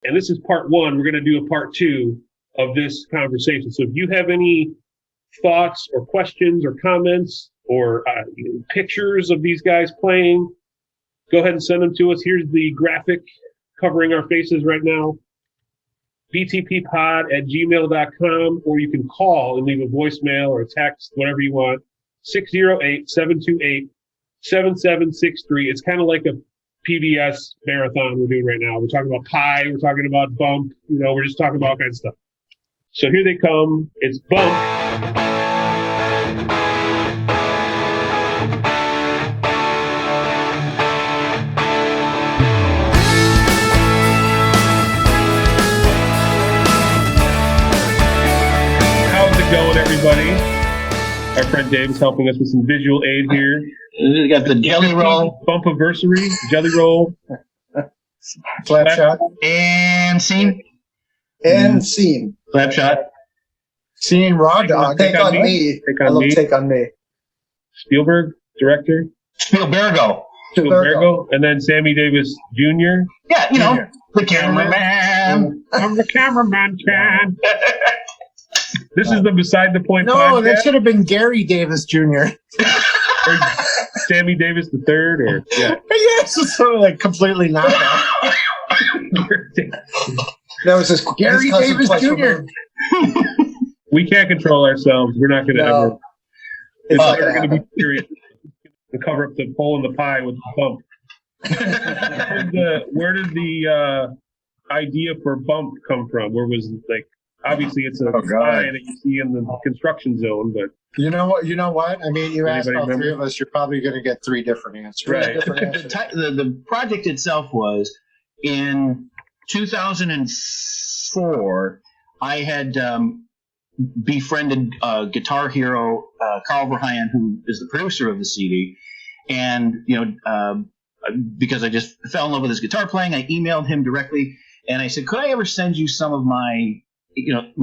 And this is part one. We're going to do a part two of this conversation. So if you have any thoughts or questions or comments or pictures of these guys playing, go ahead and send them to us. Here's the graphic covering our faces right now. btppod@gmail.com, or you can call and leave a voicemail or a text, whatever you want. 608-728-7763. It's kind of like a PBS marathon we're doing right now. We're talking about Pie. We're talking about Bump. We're just talking about all kinds of stuff. So here they come. It's Bump. How's it going, everybody? Our friend Dave is helping us with some visual aid here. We got the jelly roll. Bump-iversary, jelly roll. Slap shot. And scene. And scene. Slap shot. Scene, raw dog. Take on me. I love Take on Me. Spielberg, director. Spielbergo. And then Sammy Davis Jr. Yeah, the cameraman. I'm the cameraman, Chan. This is the Beside the Point No, podcast. that should have been Gary Davis Jr. Or Sammy Davis the Third, or Yes, it's sort of like completely not that. That was his Gary Davis Jr. We can't control ourselves. We're not going to ever. It's never going to be serious. To cover up the hole in the pie with the Bump. Where did the idea for Bump come from? Where was obviously it's a sign that you see in the construction zone, but you know what? I mean, you asked all three of us, you're probably going to get three different answers. Right. The project itself was in 2004. I had befriended guitar hero Carl Verheyen, who is the producer of the CD, and because I just fell in love with his guitar playing, I emailed him directly and I said, "Could I ever send you some of my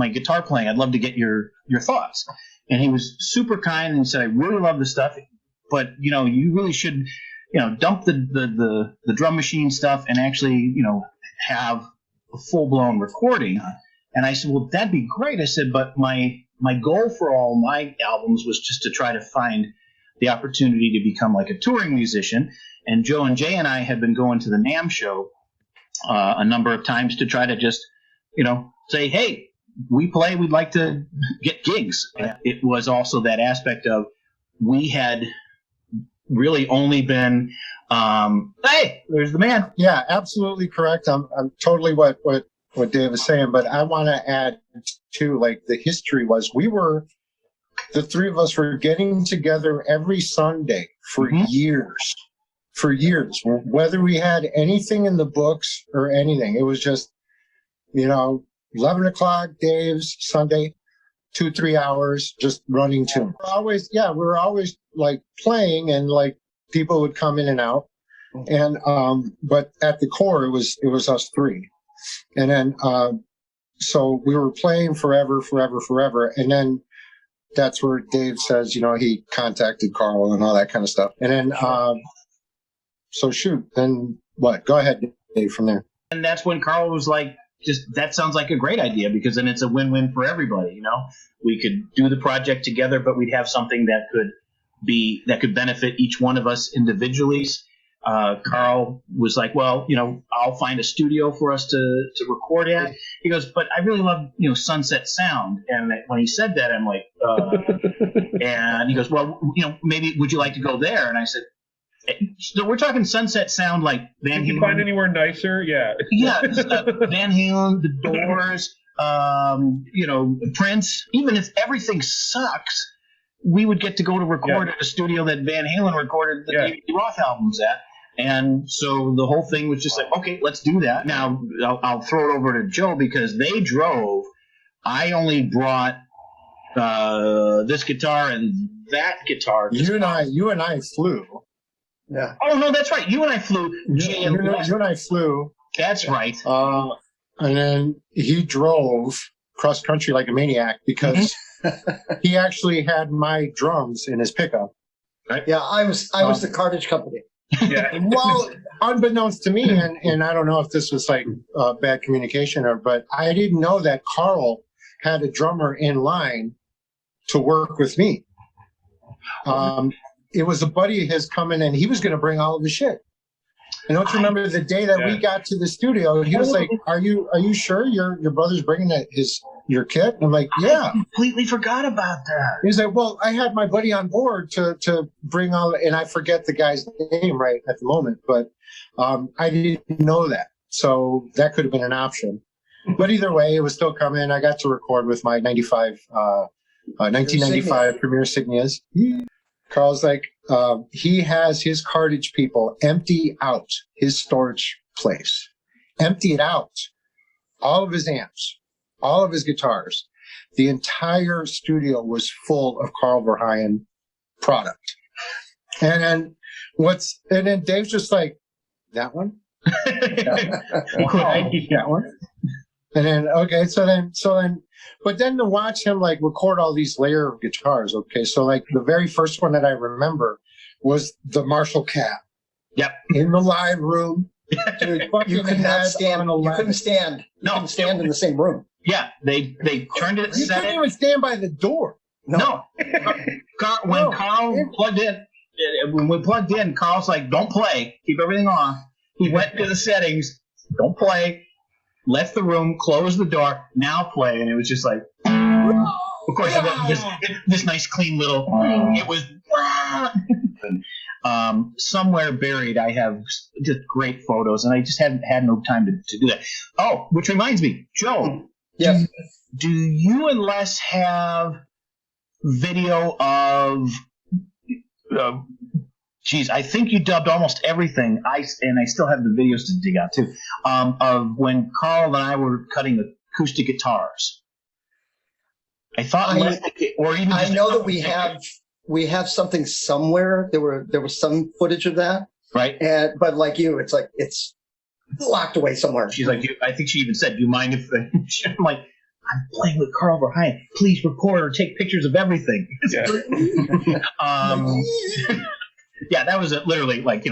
guitar playing? I'd love to get your thoughts." And he was super kind and said, "I really love the stuff, but you really should dump the drum machine stuff and actually have a full blown recording." And I said, "Well, that'd be great." I said, "But my goal for all my albums was just to try to find the opportunity to become like a touring musician." And Joe and Jay and I had been going to the NAMM show a number of times to try to just say, "Hey, we play, we'd like to get gigs." It was also that aspect of we had really only been, hey, there's the man. Yeah, absolutely correct. I'm totally what Dave is saying, but I want to add too, the history was the three of us were getting together every Sunday for years. For years, whether we had anything in the books or anything, it was just, 11 o'clock, Dave's Sunday, 2-3 hours, just running tunes. We were always playing, and people would come in and out, and but at the core, it was us three, and then so we were playing forever, and then that's where Dave says, he contacted Carl and all that kind of stuff, and then so shoot, then what? Go ahead, Dave, from there. And that's when Carl was like, that sounds like a great idea, because then it's a win-win for everybody. We could do the project together, but we'd have something that could benefit each one of us individually. Carl was like, "Well, I'll find a studio for us to record at." He goes, "But I really love, Sunset Sound." And when he said that, I'm like, and he goes, "Well, maybe would you like to go there?" And I said, so we're talking Sunset Sound, like Van Halen. Can you find anywhere nicer? Yeah. Yeah, Van Halen, The Doors, Prince. Even if everything sucks, we would get to go to record at a studio that Van Halen recorded the David Roth albums at. And so the whole thing was just like, okay, let's do that. Now, I'll throw it over to Joe, because they drove. I only brought this guitar and that guitar. You and I flew. Yeah. Oh, no, that's right. You and I flew. You and I flew. That's right. And then he drove cross country like a maniac, because he actually had my drums in his pickup. Right. Yeah, I was the cartage company. Yeah. Well, unbeknownst to me, and I don't know if this was like bad communication but I didn't know that Carl had a drummer in line to work with me. It was a buddy of his coming, and he was going to bring all of the shit. And don't you remember the day that we got to the studio? He was like, "Are you sure your brother's bringing your kit?" And I'm like, "Yeah." I completely forgot about that. He's like, "Well, I had my buddy on board to bring all," and I forget the guy's name right at the moment, but I didn't know that, so that could have been an option. But either way, it was still coming. I got to record with my 1995 Premier Signias. Carl's like, he has his cartage people empty out his storage place, empty it out, all of his amps, all of his guitars. The entire studio was full of Carl Verheyen product. And then Dave's just like, that one? That one? And then, okay, so then, but then to watch him like record all these layer of guitars, okay, so like the very first one that I remember was the Marshall Cat. Yep. In the live room. Dude, you could not stand. You couldn't stand. You couldn't stand in the same room. Yeah, they turned it. You couldn't even stand by the door. No. When Carl plugged in, when we plugged in, Carl's like, "Don't play. Keep everything off." He went to the settings. Don't play. Left the room, closed the door, now play, and it was just like, of course, this nice, clean little thing. It was, somewhere buried, I have just great photos, and I just haven't had no time to do that. Oh, which reminds me, Joe. Yes. Do you and Les have video of... Geez, I think you dubbed almost everything. I still have the videos to dig out too. Of when Carl and I were cutting acoustic guitars. I thought, I know that we have something somewhere. There was some footage of that, right? But like you, it's like it's locked away somewhere. She's like, I think she even said, "Do you mind if?" I'm like, "I'm playing with Carl Verheyen. Please record or take pictures of everything." Yeah. Yeah, that was literally like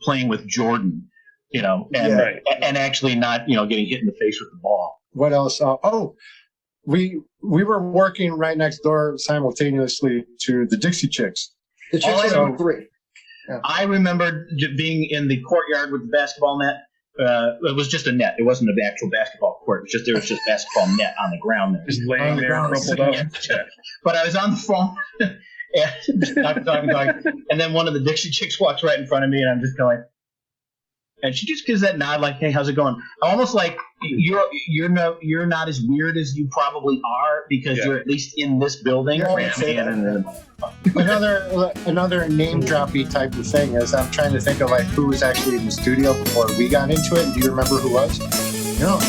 playing with Jordan, and actually not getting hit in the face with the ball. What else? We were working right next door simultaneously to the Dixie Chicks. The Chicks were three. Yeah. I remember being in the courtyard with the basketball net. It was just a net. It wasn't an actual basketball court. There was just basketball net on the ground there. Just laying there, crumpled up. Yeah. But I was on the phone. And just talking. And then one of the Dixie Chicks walks right in front of me, and I'm just going, and she just gives that nod, like, "Hey, how's it going?" Almost like you're not as weird as you probably are because you're at least in this building. Another name droppy type of thing is I'm trying to think of like who was actually in the studio before we got into it. Do you remember who was? No,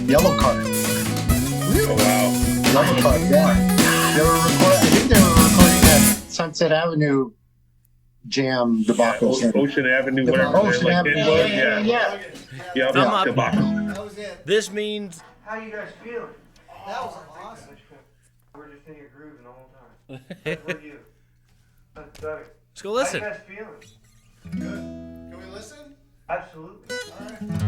Yellow Card. Oh wow, Yellow Card. Yeah. They were recording. I think they were recording that Sunset Avenue jam debacle. Ocean Avenue, whatever. Ocean Avenue. Yeah. That was it. This means. How you guys feeling? That was awesome. We're just in your groove the whole time. What you? That's better. Let's go listen. How you guys feeling? Good. Can we listen? Absolutely. All right.